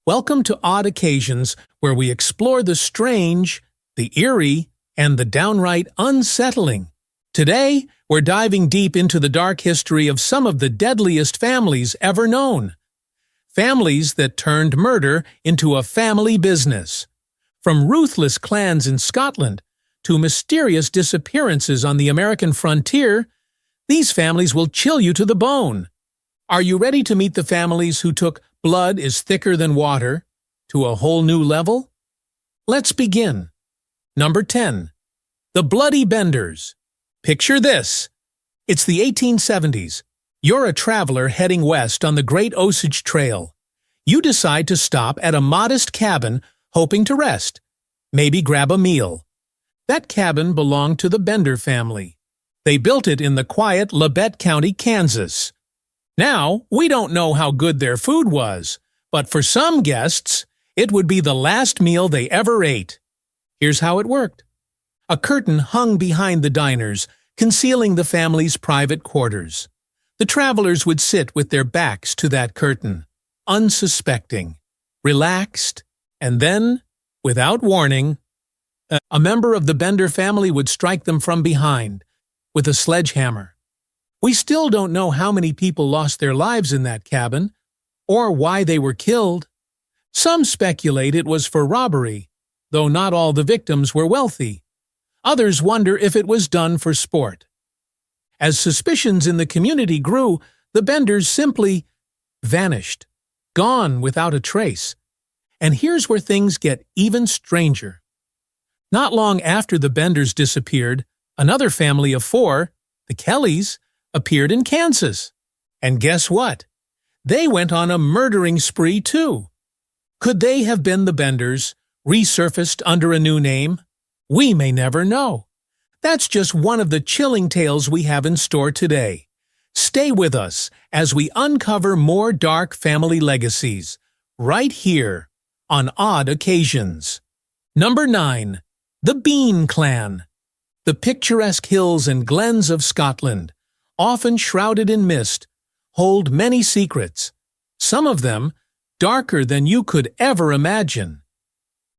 Welcome to Odd Occasions, where we explore the strange, the eerie, and the downright unsettling. Today, we're diving deep into the dark history of some of the deadliest families ever known. Families that turned murder into a family business. From ruthless clans in Scotland to mysterious disappearances on the American frontier, these families will chill you to the bone. Are you ready to meet the families who took blood is thicker than water to a whole new level? Let's begin. Number 10. The Bloody Benders. Picture this. It's the 1870s. You're a traveler heading west on the Great Osage Trail. You decide to stop at a modest cabin hoping to rest, maybe grab a meal. That cabin belonged to the Bender family. They built it in the quiet Labette County, Kansas. Now, we don't know how good their food was, but for some guests, it would be the last meal they ever ate. Here's how it worked. A curtain hung behind the diners, concealing the family's private quarters. The travelers would sit with their backs to that curtain, unsuspecting, relaxed, and then, without warning, a member of the Bender family would strike them from behind with a sledgehammer. We still don't know how many people lost their lives in that cabin, or why they were killed. Some speculate it was for robbery, though not all the victims were wealthy. Others wonder if it was done for sport. As suspicions in the community grew, the Benders simply vanished, gone without a trace. And here's where things get even stranger. Not long after the Benders disappeared, another family of 4, the Kellys, appeared in Kansas. And guess what? They went on a murdering spree too. Could they have been the Benders, resurfaced under a new name? We may never know. That's just one of the chilling tales we have in store today. Stay with us as we uncover more dark family legacies, right here on Odd Occasions. Number 9. The Bean Clan. The picturesque hills and glens of Scotland, often shrouded in mist, hold many secrets, some of them darker than you could ever imagine.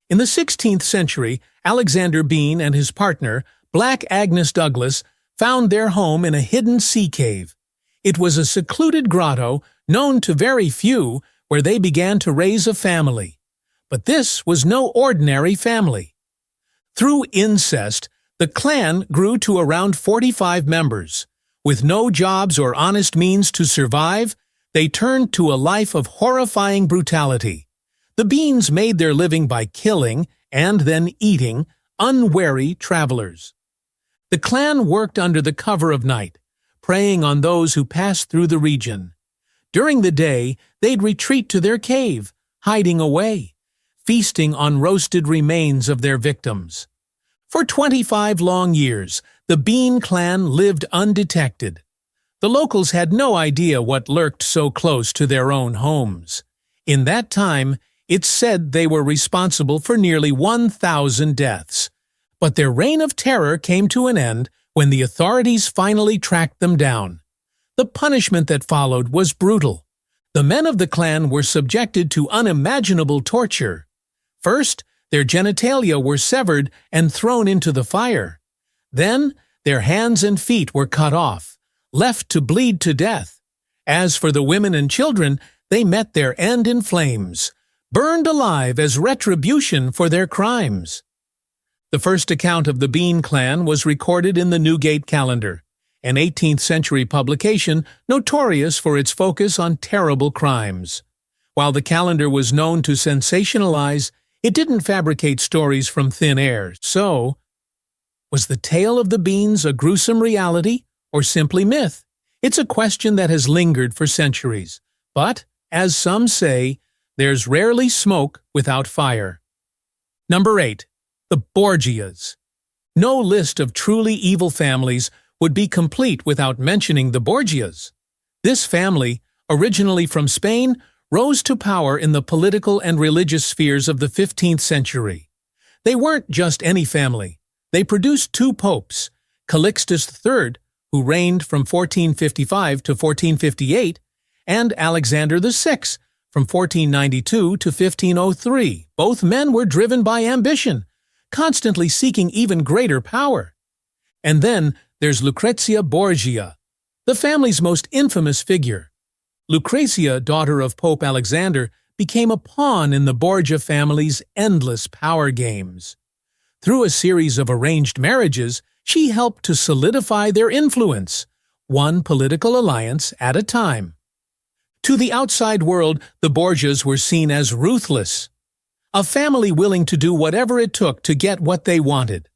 In the 16th century, Alexander Bean and his partner, Black Agnes Douglas, found their home in a hidden sea cave. It was a secluded grotto, known to very few, where they began to raise a family. But this was no ordinary family. Through incest, the clan grew to around 45 members. With no jobs or honest means to survive, they turned to a life of horrifying brutality. The Beans made their living by killing, and then eating, unwary travelers. The clan worked under the cover of night, preying on those who passed through the region. During the day, they'd retreat to their cave, hiding away, feasting on roasted remains of their victims. For 25 long years, the Bean clan lived undetected. The locals had no idea what lurked so close to their own homes. In that time, it's said they were responsible for nearly 1,000 deaths. But their reign of terror came to an end when the authorities finally tracked them down. The punishment that followed was brutal. The men of the clan were subjected to unimaginable torture. First, their genitalia were severed and thrown into the fire. Then, their hands and feet were cut off, left to bleed to death. As for the women and children, they met their end in flames, burned alive as retribution for their crimes. The first account of the Bean clan was recorded in the Newgate Calendar, an 18th-century publication notorious for its focus on terrible crimes. While the calendar was known to sensationalize, it didn't fabricate stories from thin air, so was the tale of the Beans a gruesome reality or simply myth? It's a question that has lingered for centuries. But, as some say, there's rarely smoke without fire. Number 8. The Borgias. No list of truly evil families would be complete without mentioning the Borgias. This family, originally from Spain, rose to power in the political and religious spheres of the 15th century. They weren't just any family. They produced 2 popes, Calixtus III, who reigned from 1455 to 1458, and Alexander VI, from 1492 to 1503. Both men were driven by ambition, constantly seeking even greater power. And then there's Lucrezia Borgia, the family's most infamous figure. Lucrezia, daughter of Pope Alexander, became a pawn in the Borgia family's endless power games. Through a series of arranged marriages, she helped to solidify their influence, one political alliance at a time. To the outside world, the Borgias were seen as ruthless, a family willing to do whatever it took to get what they wanted.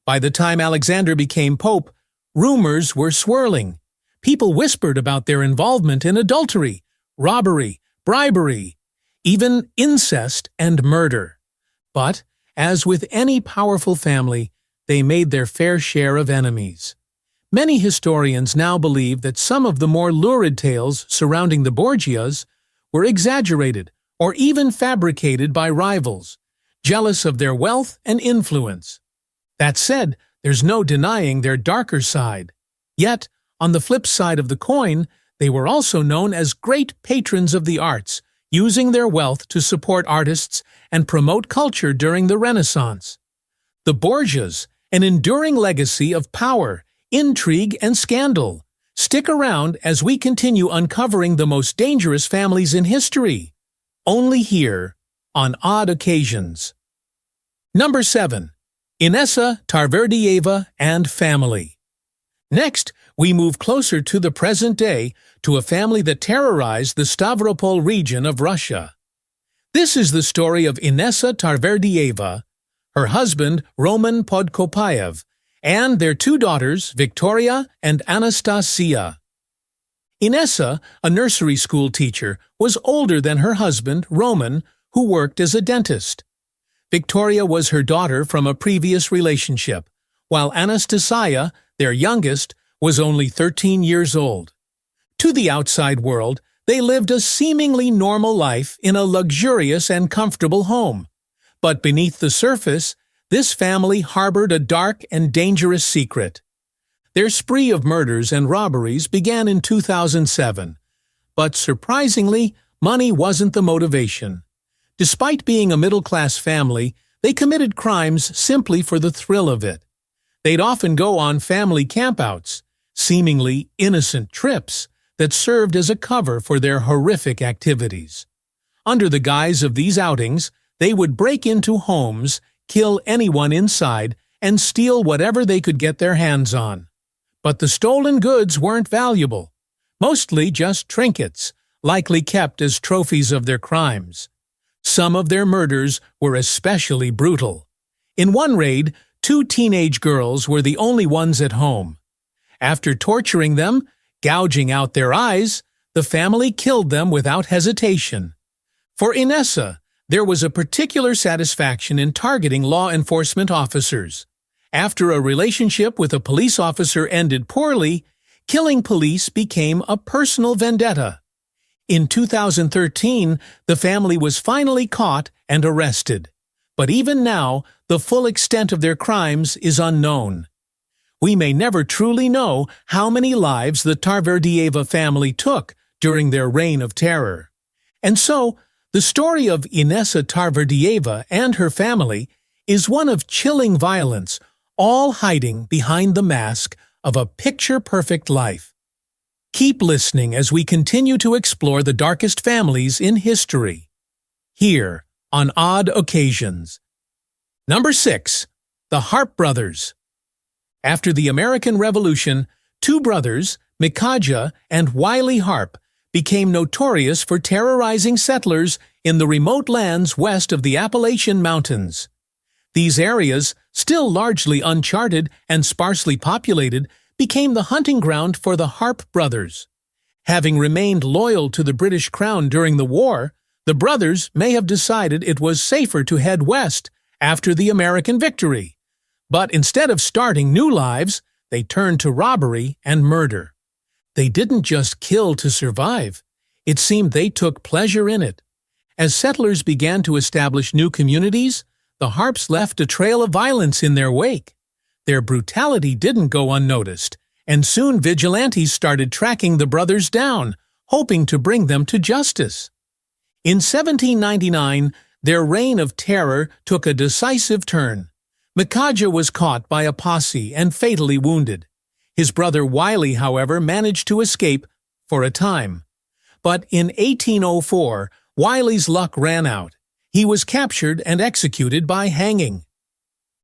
By the time Alexander became pope, rumors were swirling. People whispered about their involvement in adultery, robbery, bribery, even incest and murder. But, as with any powerful family, they made their fair share of enemies. Many historians now believe that some of the more lurid tales surrounding the Borgias were exaggerated or even fabricated by rivals, jealous of their wealth and influence. That said, there's no denying their darker side. Yet, on the flip side of the coin, they were also known as great patrons of the arts, using their wealth to support artists and promote culture during the Renaissance. The Borgias, an enduring legacy of power, intrigue, and scandal. Stick around as we continue uncovering the most dangerous families in history. Only here, on Odd Occasions. Number 7. Inessa, Tarverdiyeva, and Family. Next, we move closer to the present day to a family that terrorized the Stavropol region of Russia. This is the story of Inessa Tarverdiyeva, her husband Roman Podkopayev, and their two daughters, Victoria and Anastasia. Inessa, a nursery school teacher, was older than her husband, Roman, who worked as a dentist. Victoria was her daughter from a previous relationship, while Anastasia, their youngest, was only 13 years old. To the outside world, they lived a seemingly normal life in a luxurious and comfortable home. But beneath the surface, this family harbored a dark and dangerous secret. Their spree of murders and robberies began in 2007, but surprisingly, money wasn't the motivation. Despite being a middle-class family, they committed crimes simply for the thrill of it. They'd often go on family campouts, seemingly innocent trips that served as a cover for their horrific activities. Under the guise of these outings, they would break into homes, kill anyone inside, and steal whatever they could get their hands on. But the stolen goods weren't valuable, mostly just trinkets, likely kept as trophies of their crimes. Some of their murders were especially brutal. In one raid, 2 teenage girls were the only ones at home. After torturing them, gouging out their eyes, the family killed them without hesitation. For Inessa, there was a particular satisfaction in targeting law enforcement officers. After a relationship with a police officer ended poorly, killing police became a personal vendetta. In 2013, the family was finally caught and arrested. But even now, the full extent of their crimes is unknown. We may never truly know how many lives the Tarverdiyeva family took during their reign of terror. And so, the story of Inessa Tarverdiyeva and her family is one of chilling violence, all hiding behind the mask of a picture-perfect life. Keep listening as we continue to explore the darkest families in history. Here, on Odd Occasions. Number 6. The Harpe Brothers. After the American Revolution, 2 brothers, Mikaja and Wiley Harpe, became notorious for terrorizing settlers in the remote lands west of the Appalachian Mountains. These areas, still largely uncharted and sparsely populated, became the hunting ground for the Harpe brothers. Having remained loyal to the British Crown during the war, the brothers may have decided it was safer to head west after the American victory. But instead of starting new lives, they turned to robbery and murder. They didn't just kill to survive. It seemed they took pleasure in it. As settlers began to establish new communities, the Harpes left a trail of violence in their wake. Their brutality didn't go unnoticed, and soon vigilantes started tracking the brothers down, hoping to bring them to justice. In 1799, their reign of terror took a decisive turn. Mikaja was caught by a posse and fatally wounded. His brother Wiley, however, managed to escape for a time. But in 1804, Wiley's luck ran out. He was captured and executed by hanging.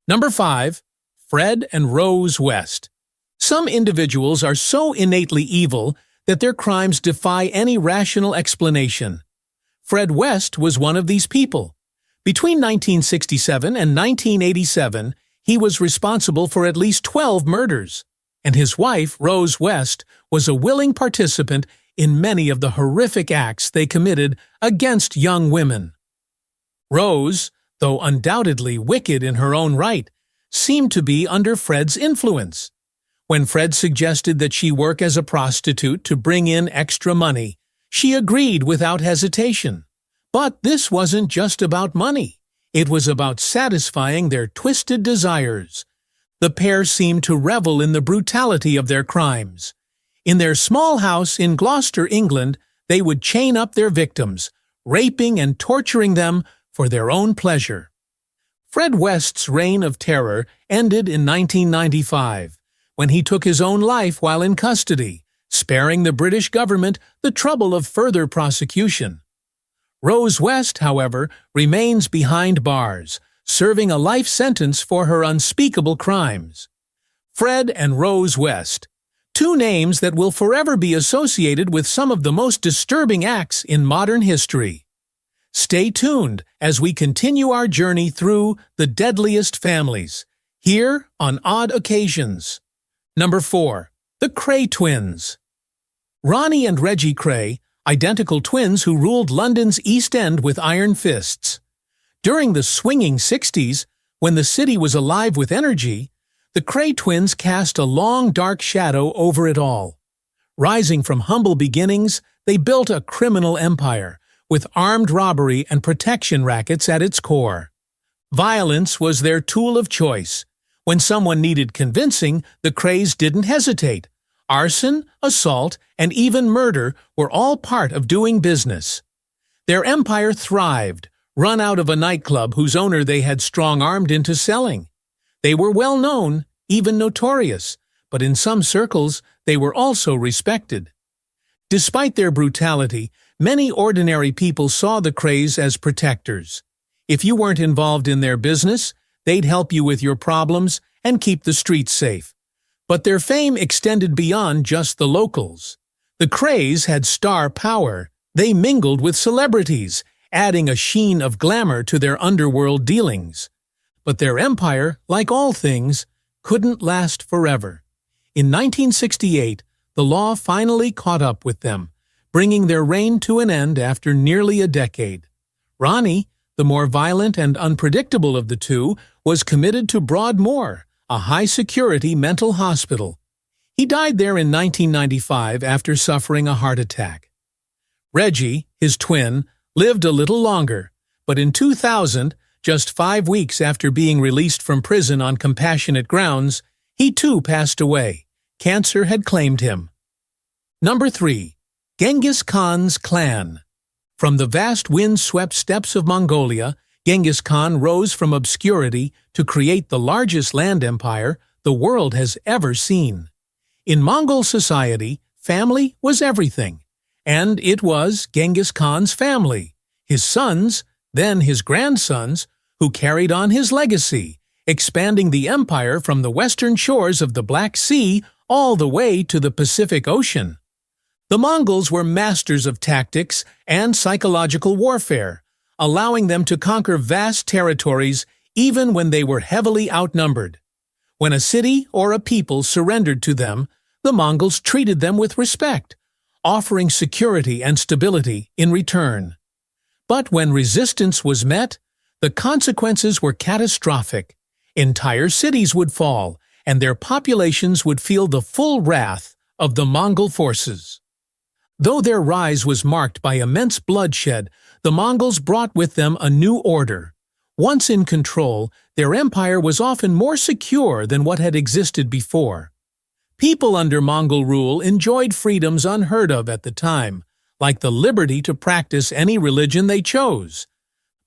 Number 5. Fred and Rose West. Some individuals are so innately evil that their crimes defy any rational explanation. Fred West was one of these people. Between 1967 and 1987, he was responsible for at least 12 murders, and his wife, Rose West, was a willing participant in many of the horrific acts they committed against young women. Rose, though undoubtedly wicked in her own right, seemed to be under Fred's influence. When Fred suggested that she work as a prostitute to bring in extra money, she agreed without hesitation. But this wasn't just about money. It was about satisfying their twisted desires. The pair seemed to revel in the brutality of their crimes. In their small house in Gloucester, England, they would chain up their victims, raping and torturing them for their own pleasure. Fred West's reign of terror ended in 1995, when he took his own life while in custody, sparing the British government the trouble of further prosecution. Rose West, however, remains behind bars, serving a life sentence for her unspeakable crimes. Fred and Rose West, two names that will forever be associated with some of the most disturbing acts in modern history. Stay tuned as we continue our journey through the Deadliest Families, here on Odd Occasions. Number 4. The Kray Twins. Ronnie and Reggie Kray, identical twins who ruled London's East End with iron fists. During the swinging 60s, when the city was alive with energy, the Kray twins cast a long dark shadow over it all. Rising from humble beginnings, they built a criminal empire, with armed robbery and protection rackets at its core. Violence was their tool of choice. When someone needed convincing, the Krays didn't hesitate. Arson, assault, and even murder were all part of doing business. Their empire thrived, run out of a nightclub whose owner they had strong-armed into selling. They were well known, even notorious, but in some circles they were also respected. Despite their brutality, many ordinary people saw the Krays as protectors. If you weren't involved in their business, they'd help you with your problems and keep the streets safe. But their fame extended beyond just the locals. The Krays had star power. They mingled with celebrities, adding a sheen of glamour to their underworld dealings. But their empire, like all things, couldn't last forever. In 1968, the law finally caught up with them, bringing their reign to an end after nearly a decade. Ronnie, the more violent and unpredictable of the two, was committed to Broadmoor, a high-security mental hospital. He died there in 1995 after suffering a heart attack. Reggie, his twin, lived a little longer, but in 2000, just 5 weeks after being released from prison on compassionate grounds, he too passed away. Cancer had claimed him. Number 3. Genghis Khan's Clan. From the vast wind-swept steppes of Mongolia, Genghis Khan rose from obscurity to create the largest land empire the world has ever seen. In Mongol society, family was everything, and it was Genghis Khan's family, his sons, then his grandsons, who carried on his legacy, expanding the empire from the western shores of the Black Sea all the way to the Pacific Ocean. The Mongols were masters of tactics and psychological warfare, allowing them to conquer vast territories even when they were heavily outnumbered. When a city or a people surrendered to them, the Mongols treated them with respect, offering security and stability in return. But when resistance was met, the consequences were catastrophic. Entire cities would fall, and their populations would feel the full wrath of the Mongol forces. Though their rise was marked by immense bloodshed, the Mongols brought with them a new order. Once in control, their empire was often more secure than what had existed before. People under Mongol rule enjoyed freedoms unheard of at the time, like the liberty to practice any religion they chose.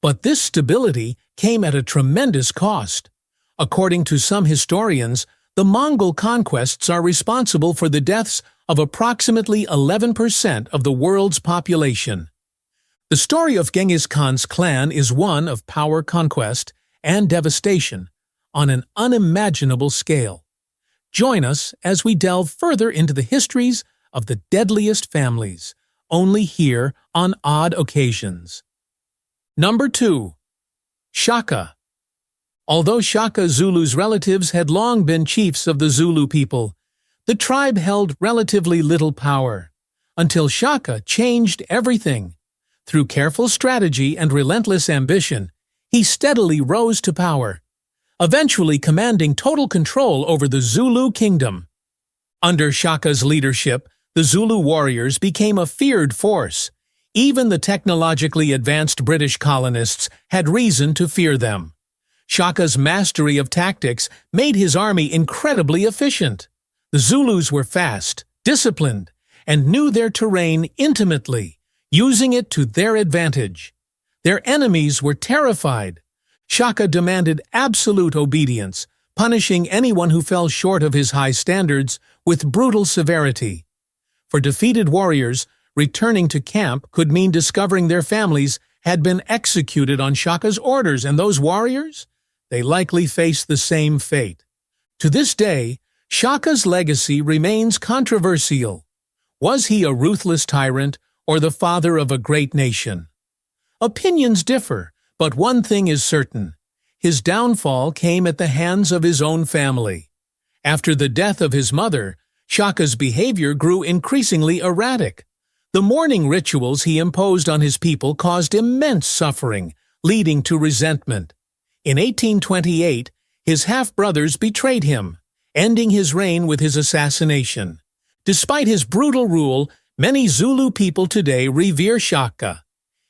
But this stability came at a tremendous cost. According to some historians, the Mongol conquests are responsible for the deaths of approximately 11% of the world's population. The story of Genghis Khan's clan is one of power conquest and devastation on an unimaginable scale. Join us as we delve further into the histories of the deadliest families, only here on Odd Occasions. Number 2. Shaka. Although Shaka Zulu's relatives had long been chiefs of the Zulu people, the tribe held relatively little power, until Shaka changed everything. Through careful strategy and relentless ambition, he steadily rose to power, eventually commanding total control over the Zulu kingdom. Under Shaka's leadership, the Zulu warriors became a feared force. Even the technologically advanced British colonists had reason to fear them. Shaka's mastery of tactics made his army incredibly efficient. The Zulus were fast, disciplined, and knew their terrain intimately, using it to their advantage. Their enemies were terrified. Shaka demanded absolute obedience, punishing anyone who fell short of his high standards with brutal severity. For defeated warriors, returning to camp could mean discovering their families had been executed on Shaka's orders, and those warriors? They likely faced the same fate. To this day, Shaka's legacy remains controversial. Was he a ruthless tyrant or the father of a great nation? Opinions differ, but one thing is certain. His downfall came at the hands of his own family. After the death of his mother, Shaka's behavior grew increasingly erratic. The mourning rituals he imposed on his people caused immense suffering, leading to resentment. In 1828, his half-brothers betrayed him, ending his reign with his assassination. Despite his brutal rule, many Zulu people today revere Shaka.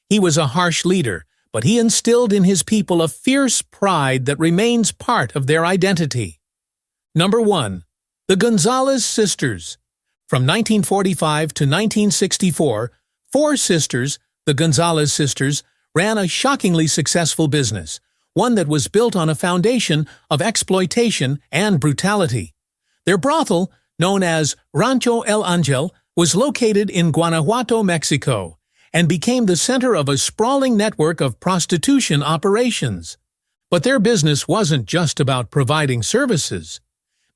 He was a harsh leader, but he instilled in his people a fierce pride that remains part of their identity. Number 1. The Gonzalez Sisters. From 1945 to 1964, 4 sisters, the Gonzalez Sisters, ran a shockingly successful business, one that was built on a foundation of exploitation and brutality. Their brothel, known as Rancho El Angel, was located in Guanajuato, Mexico, and became the center of a sprawling network of prostitution operations. But their business wasn't just about providing services.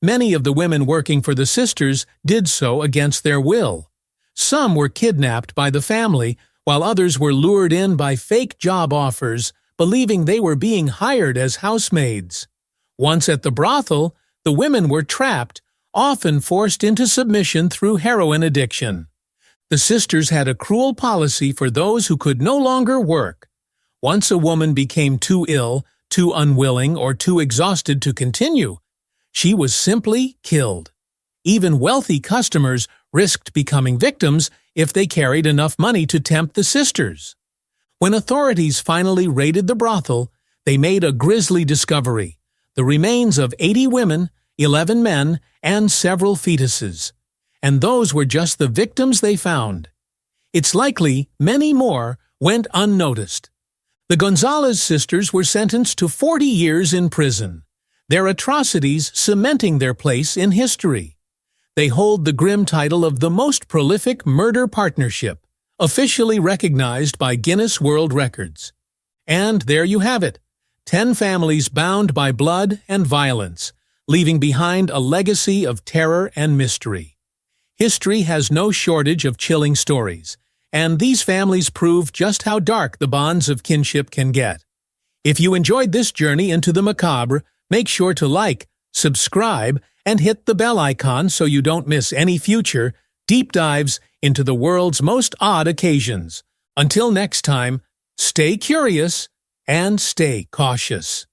Many of the women working for the sisters did so against their will. Some were kidnapped by the family, while others were lured in by fake job offers, believing they were being hired as housemaids. Once at the brothel, the women were trapped, often forced into submission through heroin addiction. The sisters had a cruel policy for those who could no longer work. Once a woman became too ill, too unwilling, or too exhausted to continue, she was simply killed. Even wealthy customers risked becoming victims if they carried enough money to tempt the sisters. When authorities finally raided the brothel, they made a grisly discovery: the remains of 80 women, 11 men, and several fetuses. And those were just the victims they found. It's likely many more went unnoticed. The Gonzalez sisters were sentenced to 40 years in prison, their atrocities cementing their place in history. They hold the grim title of the most prolific murder partnership, officially recognized by Guinness World Records. And there you have it, 10 families bound by blood and violence, leaving behind a legacy of terror and mystery. History has no shortage of chilling stories, and these families prove just how dark the bonds of kinship can get. If you enjoyed this journey into the macabre, make sure to like, subscribe, and hit the bell icon so you don't miss any future deep dives into the world's most odd occasions. Until next time, stay curious and stay cautious.